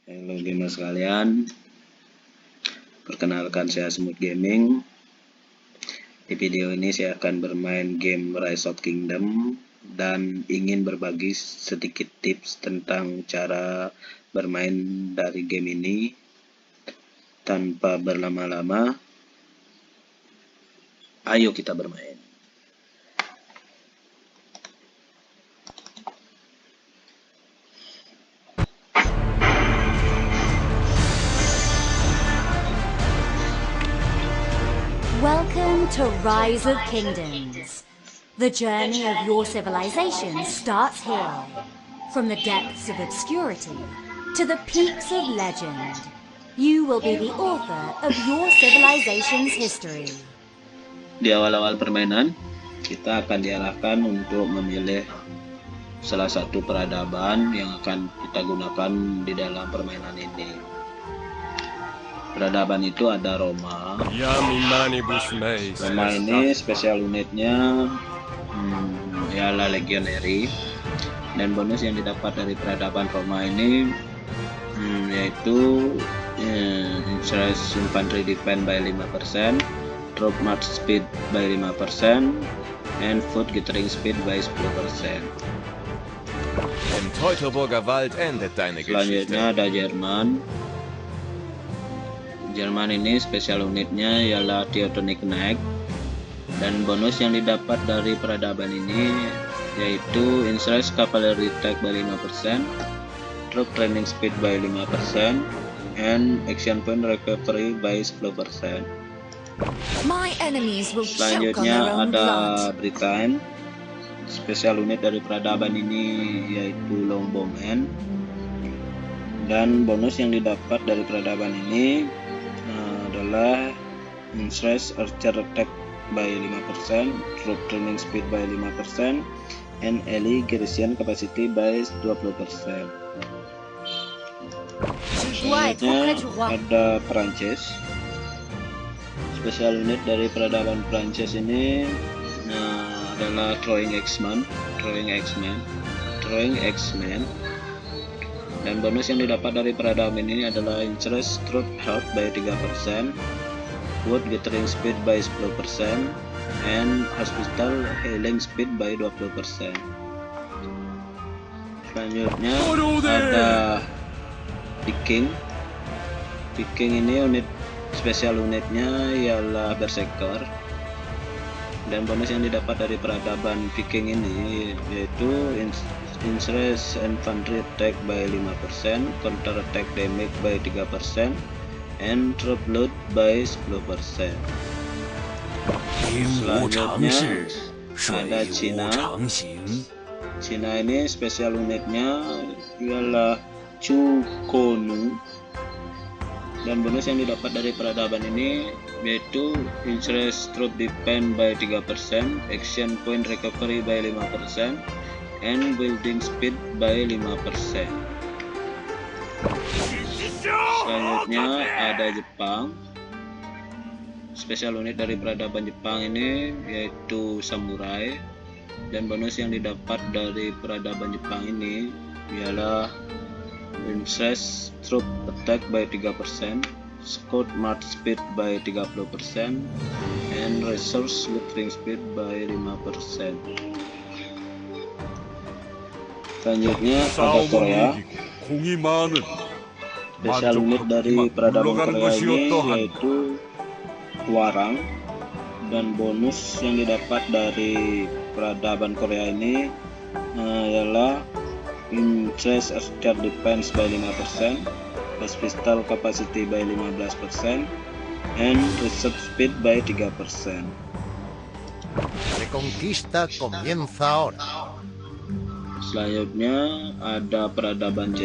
Halo gamers sekalian, perkenalkan saya Smooth Gaming. Di video ini saya akan bermain game Rise of Kingdom dan ingin berbagi sedikit tips tentang cara bermain dari game ini. Tanpa berlama-lama, ayo kita bermain. Welcome to Rise of Kingdoms. The journey of your civilization starts here, from the depths of obscurity to the peaks of legend. You will be the author of your civilization's history. Di awal-awal permainan, kita akan diarahkan untuk memilih salah satu peradaban yang akan kita gunakan di dalam permainan ini. Peradaban itu ada Roma. Roma ini spesial unitnya ialah Legionary, dan bonus yang didapat dari peradaban Roma ini yaitu Increase Infantry Defense by 5%, Troop March Speed by 5%, and Foot Gathering Speed by 10%. Im Teutoburger Wald endet deine Geschichte. Selanjutnya ada Jerman. Jerman ini spesial unitnya ialah Teutonic Knight, dan bonus yang didapat dari peradaban ini yaitu Increase Cavalry Attack by 5%, Troop Training Speed by 5%, and Action Point Recovery by 10%. Selanjutnya ada Britain. Spesial unit dari peradaban ini yaitu Longbowmen, dan bonus yang didapat dari peradaban ini adalah Increase Archer Attack by 5%, Troop Training Speed by 5%, and Ally Garrison Capacity by 20%. Selanjutnya ada Prancis. Spesial unit dari peradaban Prancis ini adalah Throwing Axeman, dan bonus yang didapat dari peradaban ini adalah Increase Troop Health by 3%, Wood Gathering Speed by 10%, and Hospital Healing Speed by 20%. Selanjutnya ada Viking. Ini unit spesial unitnya ialah Berserker, dan bonus yang didapat dari peradaban Viking ini yaitu Increase Infantry Attack by 5%, Counter Attack Damage by 3%, and Troop Loot by 10%. Selanjutnya ada Cina. Cina ini spesial unitnya ialah Chukonu, dan bonus yang didapat dari peradaban ini yaitu Increase Troop Defense by 3%, Action Point Recovery by 5%, and Building Speed by 5%. Selanjutnya ada Jepang. Spesial unit dari peradaban Jepang ini yaitu Samurai, dan bonus yang didapat dari peradaban Jepang ini ialah Increase Troop Attack by 3%, Scout March Speed by 30%, and Resource Gathering Speed by 5%. Selanjutnya ada Korea. Spesial unit dari peradaban Korea ini yaitu Hwarang, dan bonus yang didapat dari peradaban Korea ini ialah Increase Air Defense by 5%, Hospital Capacity by 15%, and Research Speed by 3%. Reconquista comienza ahora. Selanjutnya ada peradaban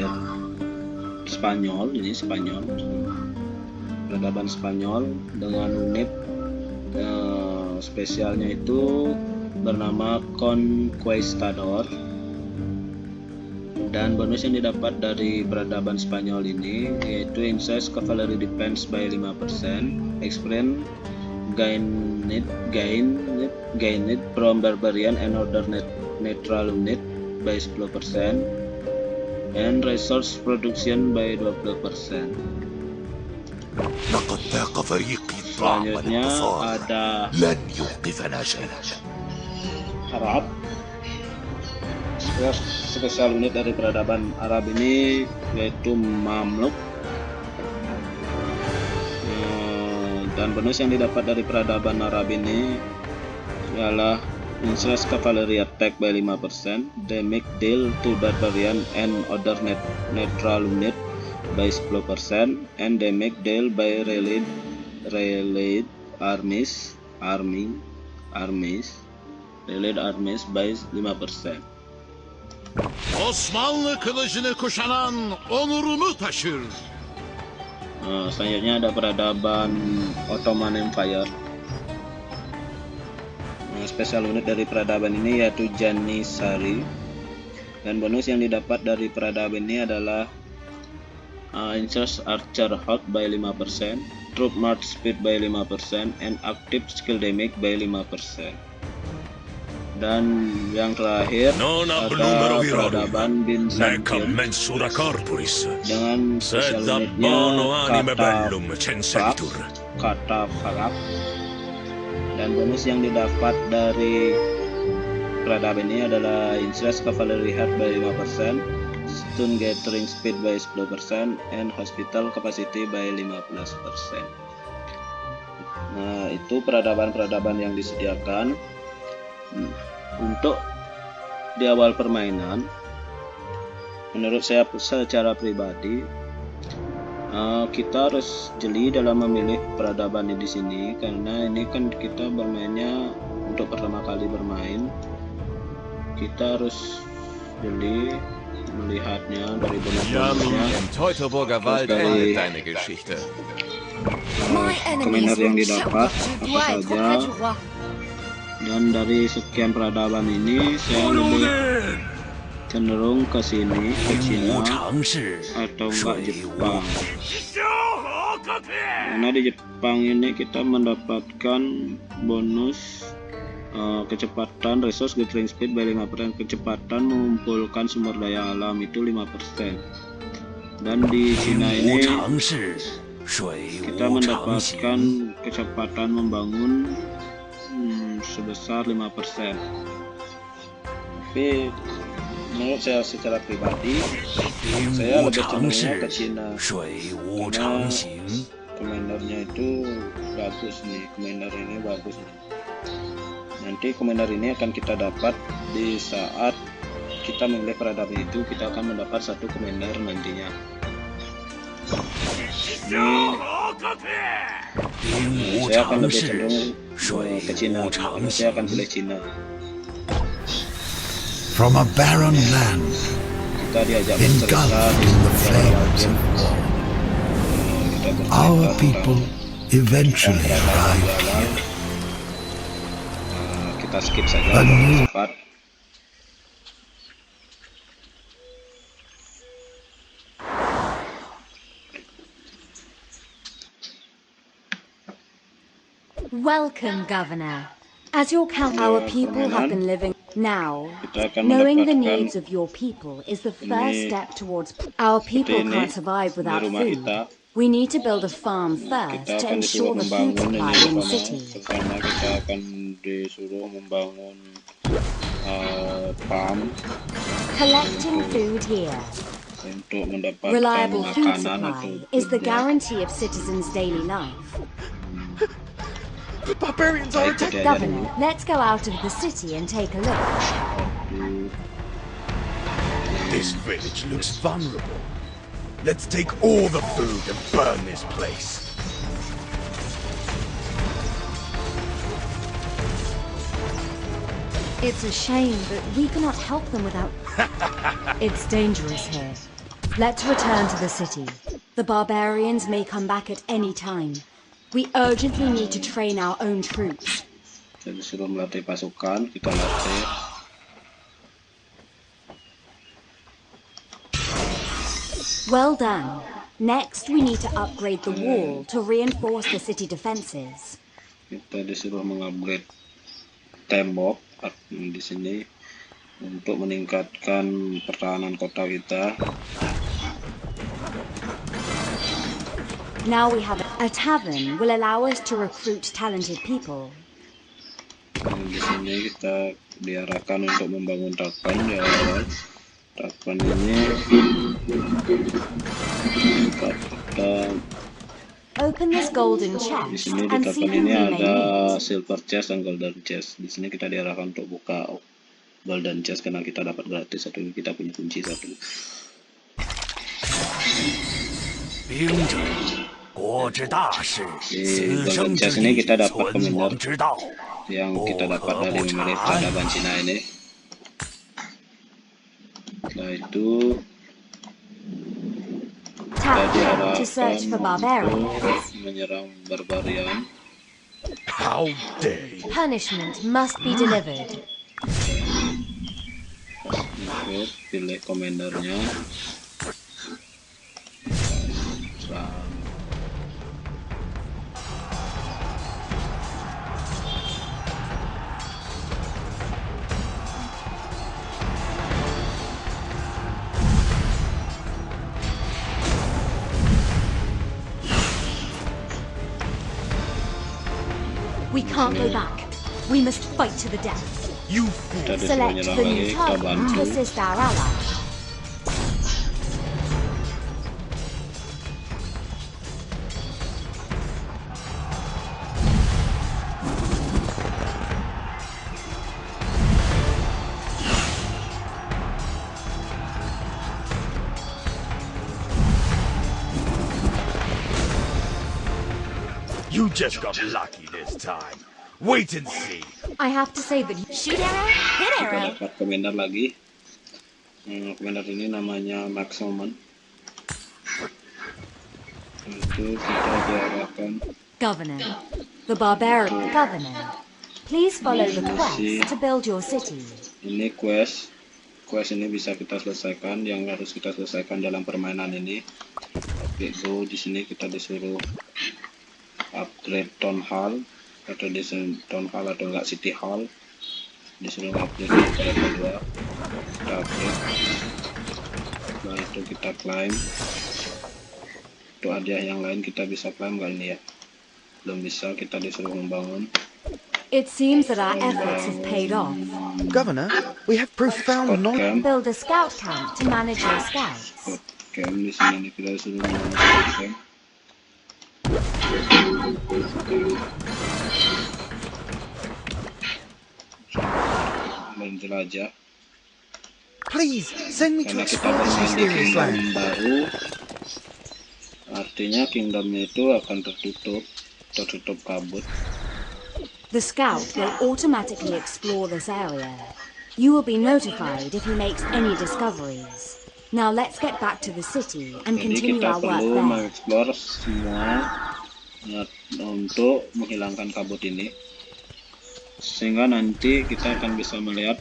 Spanyol. Ini Spanyol, peradaban Spanyol dengan unit spesialnya itu bernama Conquistador, dan bonus yang didapat dari peradaban Spanyol ini yaitu Increase Cavalry Defense by 5%, Experience gained from Barbarian and other neutral unit by 10%, and resource production by 20%. لقد ذاق فريقي طعم Selanjutnya الانتصار ada لن يوقفنا شيء. Arab. Spesial unit dari peradaban Arab ini yaitu Mamluk. Dan bonus yang didapat dari peradaban Arab ini ialah Increase Cavalry Attack by 5%, Damage Deal to Barbarian and other neutral unit by 10%, and Damage Deal by Allied armies by 5%. Osmanlı kılıcını kuşanan onurumu taşır. Selanjutnya ada peradaban Ottoman Empire. Spesial unit dari peradaban ini yaitu Janissary. Dan bonus yang didapat dari peradaban ini adalah Increase Archer Hot by 5%, Troop March Speed by 5%, and Active Skill Damage by 5%. Dan yang terakhir ada peradaban Byzantium dengan spesial unitnya Katafarak. Dan bonus yang didapat dari peradaban ini adalah Increase Cavalry Heart by 5%, Stun Gathering Speed by 10%, and Hospital Capacity by 15%. Nah, itu peradaban-peradaban yang disediakan. Untuk di awal permainan, menurut saya secara pribadi, kita harus jeli dalam memilih peradaban di sini, karena ini kan kita bermainnya untuk pertama kali bermain. Kita harus jeli melihatnya dari bonus-bonusnya, dari komentar yang didapat apa saja. Dan dari sekian peradaban ini saya lebih cenderung ke sini, ke Cina atau enggak Jepang. Karena di Jepang ini kita mendapatkan bonus kecepatan resource gathering speed by 5%, kecepatan mengumpulkan sumber daya alam itu 5%. Dan di Cina ini kita mendapatkan kecepatan membangun sebesar 5%. Tapi menurut saya secara pribadi, saya lebih cenderung ke Cina karena komentarnya itu bagus nih. Komentar ini bagus nih. Nanti komentar ini akan kita dapat di saat kita memilih peradaban itu. Kita akan mendapat satu komentar nantinya. Saya akan lebih cenderung ke Cina. Saya akan pilih Cina. From a barren land, Kita diajak engulfed in the flames of war, our people eventually arrived here. Kita skip saja cepat. Welcome, Governor. As your our people have been living now, knowing the needs of your people is the first step towards. Our people can't survive without food. We need to build a farm first to ensure the food supply in the city. Pertama kita akan disuruh membangun farm. Collecting food here. Untuk mendapatkan Reliable food makanan supply atau is the guarantee of citizens' daily life. The barbarians are attacking. Governor, let's go out of the city and take a look. This village looks vulnerable. Let's take all the food and burn this place. It's a shame, but we cannot help them without... It's dangerous here. Let's return to the city. The barbarians may come back at any time. We urgently need to train our own troops. Kita disuruh melatih pasukan, kita latih. Well done. Next, we need to upgrade the wall to reinforce the city defenses. Kita disuruh mengupgrade tembok di sini untuk meningkatkan pertahanan kota kita. Now we have a tavern will allow us to recruit talented people. Dan di sini kita diarahkan untuk membangun takpan di awal. Takpan ini tempat kita. Open this golden Di chest sini di and see takpan who ini we may ada meet. silver chest dan golden chest. Di sini kita diarahkan untuk buka golden chest karena kita dapat gratis satu, kita punya kunci satu. Di golden chest ini kita dapat commander yang kita dapat dari memilih peradaban Cina ini. Setelah itu kita Tap to diarahkan search for untuk barbarians. menyerang barbarian. How dare you? Punishment must be delivered. Untuk pilih komandernya. Serang. We can't go back. We must fight to the death. You Kita fool! disuruh Select menyerang the lagi, new kita target bantu. to assist our ally. You just got lucky this time. Wait and see. I have to say that shoot arrow, hit Kita arrow. dapat komander lagi. Komander ini namanya Maxoman. Itu kita diarahkan. Governor, the barbarian governor. Please follow the quest to build your city. Ini quest. Quest ini bisa kita selesaikan, yang harus kita selesaikan dalam permainan ini. Yaitu di sini kita disuruh upgrade town hall atau town hall atau enggak city hall. Disuruh upgrade ke level 2. Kita upgrade. Setelah itu kita climb. Untuk hadiah yang lain kita bisa climb nggak ini ya? Belum bisa, kita disuruh membangun. It seems that our efforts have paid off. Governor, we have profound Scout knowledge. camp. Build a scout camp to manage your scouts. Scout camp di sini kita disuruh membangun scout camp. Menjelajah. Please, send me to Karena kita explore this bermain di mysterious kingdom land. baru, artinya kingdomnya itu akan tertutup kabut. The scout will automatically explore this area. You will be notified if he makes any discoveries. Now let's get back to the city and Jadi continue kita our work perlu there. mengeksplor semua untuk menghilangkan kabut ini, sehingga nanti kita akan bisa melihat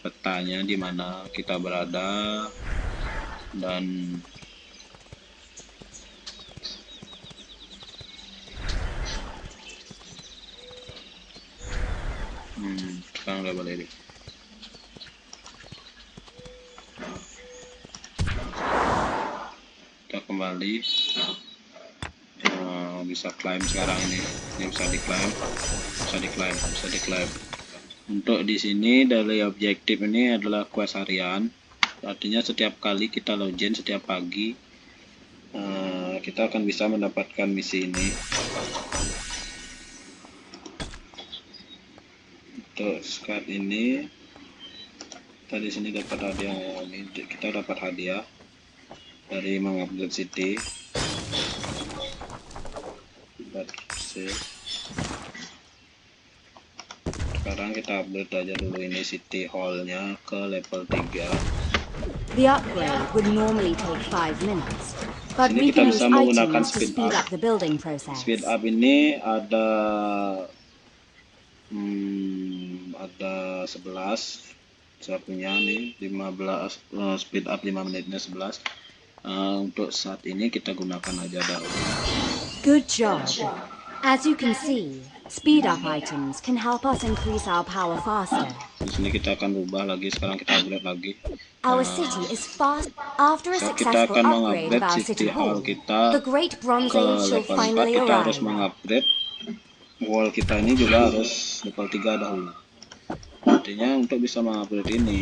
petanya di mana kita berada dan sekarang udah boleh deh. Kita kembali, bisa climb sekarang ini bisa di-climb. Untuk di sini dari objektif ini adalah quest harian, artinya setiap kali kita login setiap pagi kita akan bisa mendapatkan misi ini. Untuk scout ini kita di sini dapat hadiah, kita dapat hadiah dari mengupgrade city. Sekarang kita upgrade aja dulu ini city hall-nya ke level 3. The upgrade would normally take 5 minutes, but Sini we kita can bisa use menggunakan items to speed speed up. up the building process. Speed up ini ada 11, saya punya nih 15, speed up 5 menitnya 11. Untuk saat ini kita gunakan aja dahulu. Good job. As you can see, speed up items can help us increase our power faster. Di sini kita akan rubah lagi, sekarang kita upgrade lagi. Our city is fast. After a So, kita successful akan upgrade of mengupgrade our city city hall hall, kita the Great Bronze ke Age shall level 4. finally Kita harus arrive. mengupgrade wall kita ini juga harus level 3 dahulu. Artinya untuk bisa mengupgrade ini,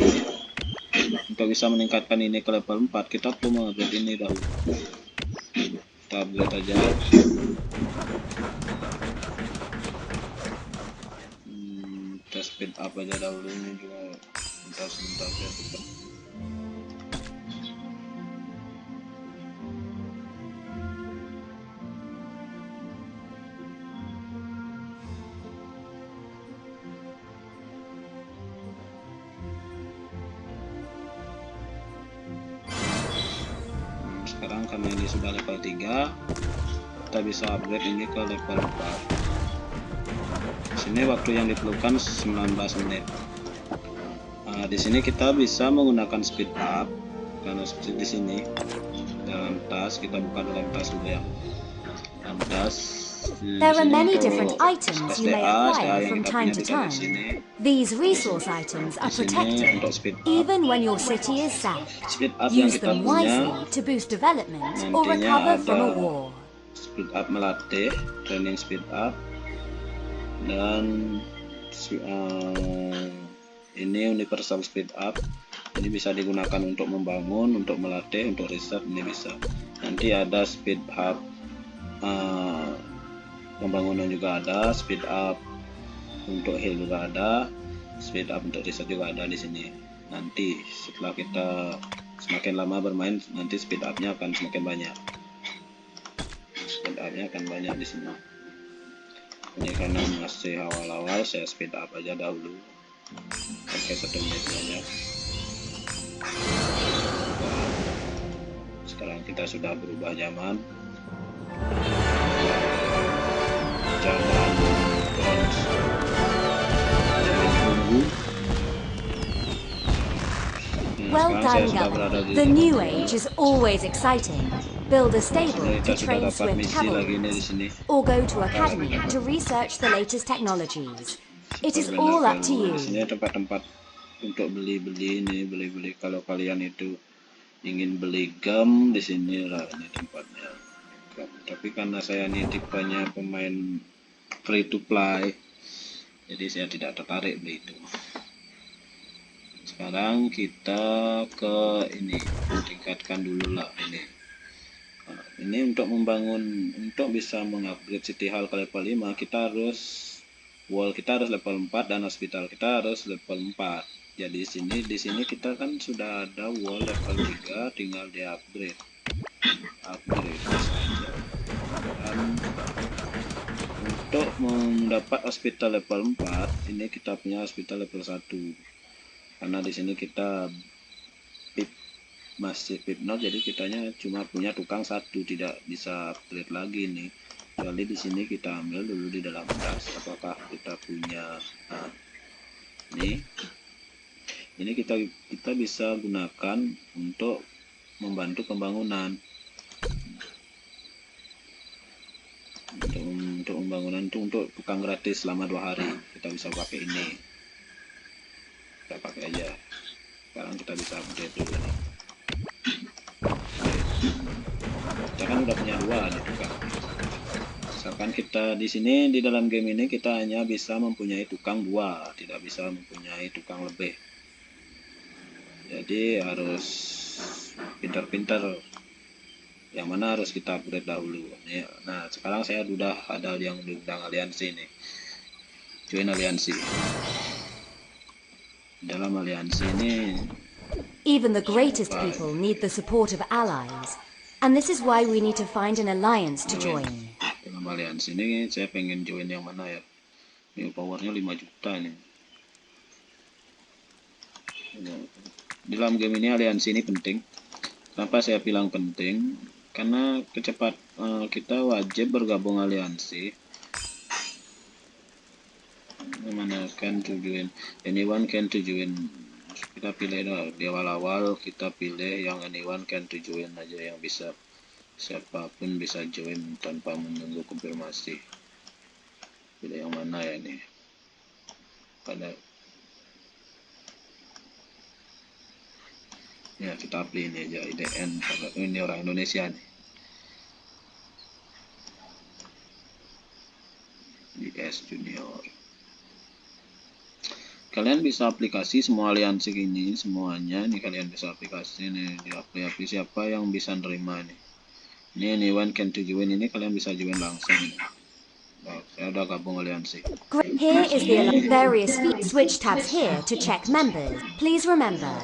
untuk bisa meningkatkan ini ke level 4, kita perlu mengupgrade ini dahulu. Kita upgrade aja. Kita speed up aja dahulu, ini juga sebentar ya cepat. Sekarang karena ini sudah level 3, kita bisa upgrade ini ke level 4. Sini waktu yang diperlukan 19 menit. Nah, di sini kita bisa menggunakan speed up karena seperti di sini dalam tas, kita buka dalam tas dulu ya. Dalam tas. There are many different items you may acquire yang from kita time punya to di dalam time. sini. These resource items are Di sini protected, untuk speed up. even when your city is sacked. Speed up yang Use kita them punya wisely to boost development or nantinya recover from a ada war. speed up melatih, training speed up, dan ini universal speed up. Ini bisa digunakan untuk membangun, untuk melatih, untuk riset, ini bisa. Nanti ada speed up pembangunan juga ada, speed up untuk heal juga ada, speed up untuk riset juga ada di sini. Nanti setelah kita semakin lama bermain, nanti speed up-nya akan semakin banyak. Speed up-nya akan banyak di sini. Ini karena masih awal-awal, saya speed up aja dahulu. Pakai 1 menit saja. Sekarang kita sudah berubah zaman. Zaman bronze. Zaman perunggu. Well done, Governor. The new age is always exciting. Build a stable to train swift cavalry, or go to academy to research the latest technologies. It is all up to you. Di sini tempat-tempat untuk beli-beli ini, beli-beli kalau kalian itu ingin beli gam, di sini lah ini tempatnya. Tapi karena saya ini tipenya pemain free to play, jadi saya tidak tertarik beli itu. Sekarang kita ke ini, tingkatkan dulu lah ini. Nah, ini untuk membangun, untuk bisa mengupgrade city hall ke level 5, kita harus wall kita harus level 4 dan hospital kita harus level 4. Jadi di sini kita kan sudah ada wall level 3, tinggal di upgrade saja. Dan untuk mendapat hospital level 4, ini kita punya hospital level 1. Karena di sini kita masih pip 0, jadi kitanya cuma punya tukang 1, tidak bisa upgrade lagi nih. Kecuali di sini kita ambil dulu di dalam tas apakah kita punya. Nah, ini kita bisa gunakan untuk membantu pembangunan. Untuk pembangunan itu untuk tukang gratis selama 2 hari, kita bisa pakai ini. Kita pakai aja. Sekarang kita bisa update dulu nih. Kita kan udah punya 2 nih tukang. Misalkan kita di sini di dalam game ini kita hanya bisa mempunyai tukang 2, tidak bisa mempunyai tukang lebih. Jadi harus pintar-pintar. Yang mana harus kita upgrade dahulu. Nah, sekarang saya sudah ada yang diundang aliansi ini. Join aliansi. Dalam aliansi ini, Even the greatest people need the support of allies, and this is why we need to find an alliance to join. dalam aliansi ini saya pengen join yang mana ya? Ini powernya 5 juta nih. Dalam game ini aliansi ini penting. Kenapa saya bilang penting? Karena kita wajib bergabung aliansi. Mana can to join? Anyone can to join. Kita pilih di awal-awal, kita pilih yang anyone can to join aja, yang bisa siapapun bisa join tanpa menunggu konfirmasi. pilih yang mana ya nih, pada ya kita pilih ini aja IDN karena ini orang Indonesia nih, IS Junior. Kalian bisa aplikasi semua aliansi ini, semuanya nih kalian bisa aplikasi nih di aplikasi siapa yang bisa nerima nih. Ini anyone can to join, ini kalian bisa join langsung nih. Nah, saya udah gabung aliansi. Here is the various switch tabs here to check members. Please remember,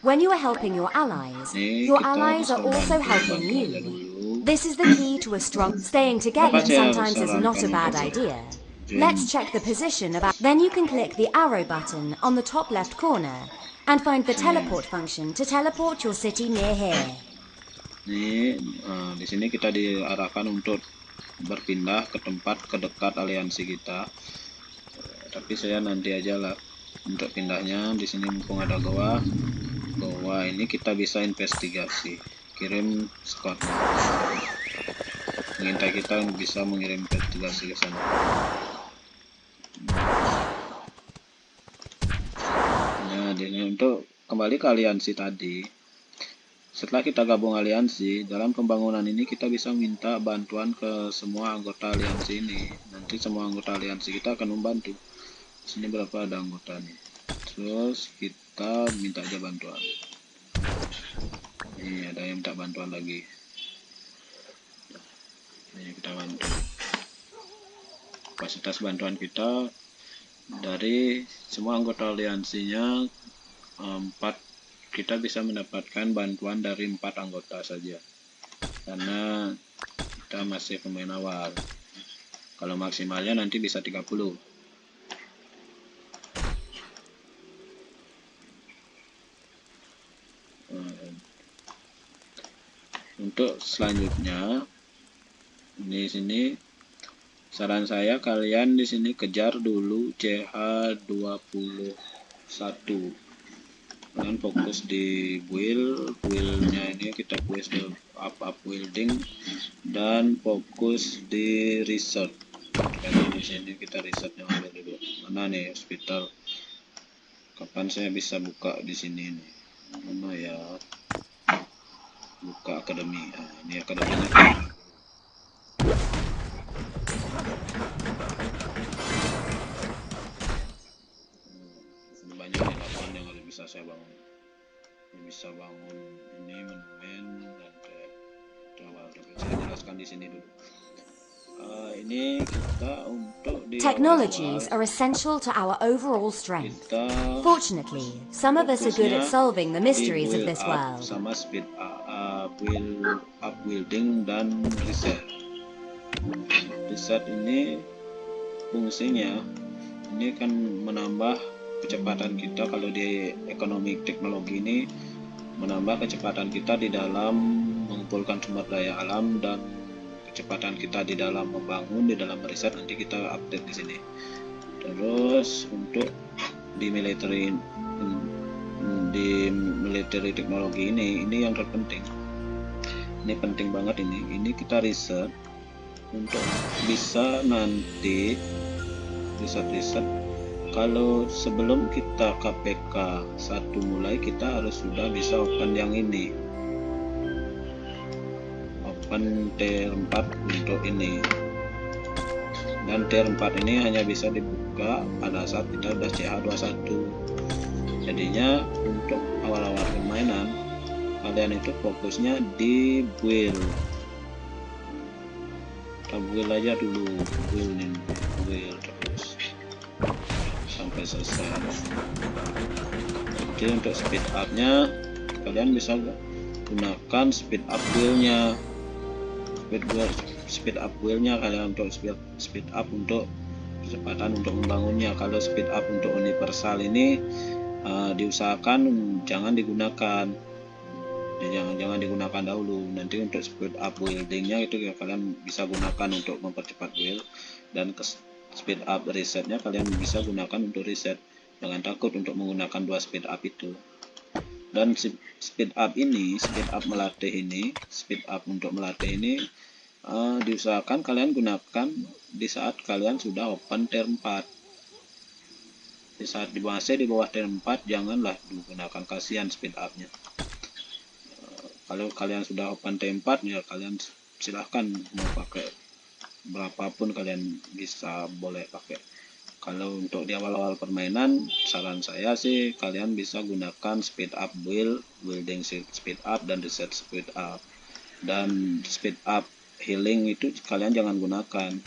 when you are helping your allies, Nih your kita allies bisa are also helping bantu aja you. dulu. This is the key to a strong. Staying together Apa saya sometimes is not a sarankan bad untuk idea. join? Let's check the position of then you can click the arrow button on the top left corner and find the teleport function to teleport your city near here. Nih, di sini kita diarahkan untuk berpindah ke tempat kedekat aliansi kita. Tapi saya nanti aja lah untuk pindahnya. Di sini mumpung ada goa ini kita bisa investigasi. Kirim squad. Mengintai kita bisa mengirim investigasi ke sana. Nah, ini untuk kembali ke aliansi tadi. Setelah kita gabung aliansi, dalam pembangunan ini kita bisa minta bantuan ke semua anggota aliansi ini. Nanti semua anggota aliansi kita akan membantu. Sini berapa ada anggota nih. Terus kita minta aja bantuan. Ini ada yang minta bantuan lagi. Ini kita bantu. Kapasitas bantuan kita dari semua anggota aliansinya 4, kita bisa mendapatkan bantuan dari 4 anggota saja karena kita masih pemain awal. Kalau maksimalnya nanti bisa 30. Untuk selanjutnya di sini saran saya kalian di sini kejar dulu CH21. Kalian fokus di buildnya ini kita quest up building dan fokus di research. Karena di sini kita research yang ambil dulu. Mana nih hospital? Kapan saya bisa buka di sini nih? Mana ya? Buka akademi. Nah, ini akademinya. Banyak nih lapangan yang harus bisa saya bangun. Bisa bangun ini monumen dan kayak awal. Saya jelaskan di sini dulu. Ini kita untuk di Technologies are essential to our overall strength. Fortunately, some of us are good at solving the mysteries of this world. Sama speed up building dan reset. Reset ini fungsinya ini kan menambah kecepatan kita. Kalau di ekonomi teknologi ini menambah kecepatan kita di dalam mengumpulkan sumber daya alam dan kecepatan kita di dalam membangun, di dalam riset. Nanti kita update di sini. Terus untuk di military teknologi ini yang terpenting. Ini penting banget ini. Ini kita riset untuk bisa nanti riset. Kalau sebelum kita KPK 1 mulai, kita harus sudah bisa open yang ini. Open tier 4 untuk ini. Dan tier 4 ini hanya bisa dibuka pada saat kita udah CH21. Jadinya untuk awal-awal permainan, kalian itu fokusnya di build. Kita build aja dulu, build terus sampai selesai. Jadi untuk speed up-nya kalian bisa gunakan speed up build-nya. Speed up build-nya kalian untuk speed up untuk kecepatan untuk membangunnya. Kalau speed up untuk universal ini diusahakan jangan digunakan. Jangan digunakan dahulu. Nanti untuk speed up buildingnya itu kalian bisa gunakan untuk mempercepat build, dan speed up resetnya kalian bisa gunakan untuk reset. Jangan takut untuk menggunakan 2 speed up itu. Dan speed up ini, speed up untuk melatih ini diusahakan kalian gunakan di saat kalian sudah open tier 4. Di saat masih di bawah tier 4 janganlah digunakan, kasihan speed up-nya. Kalau kalian sudah open tier 4 ya kalian silahkan mau pakai berapapun kalian bisa boleh pakai. Kalau untuk di awal-awal permainan, saran saya sih kalian bisa gunakan speed up build, building speed up, dan reset speed up. Dan speed up healing itu kalian jangan gunakan.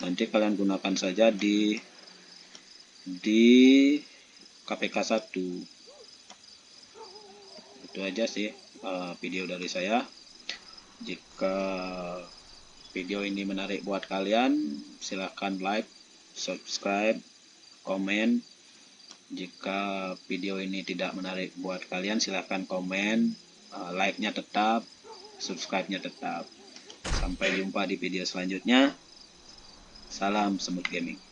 Nanti kalian gunakan saja di KPK 1. Itu aja sih video dari saya. Jika video ini menarik buat kalian, silahkan like, subscribe, komen. Jika video ini tidak menarik buat kalian, silahkan komen, like-nya tetap, subscribe-nya tetap. Sampai jumpa di video selanjutnya. Salam Semut Gaming.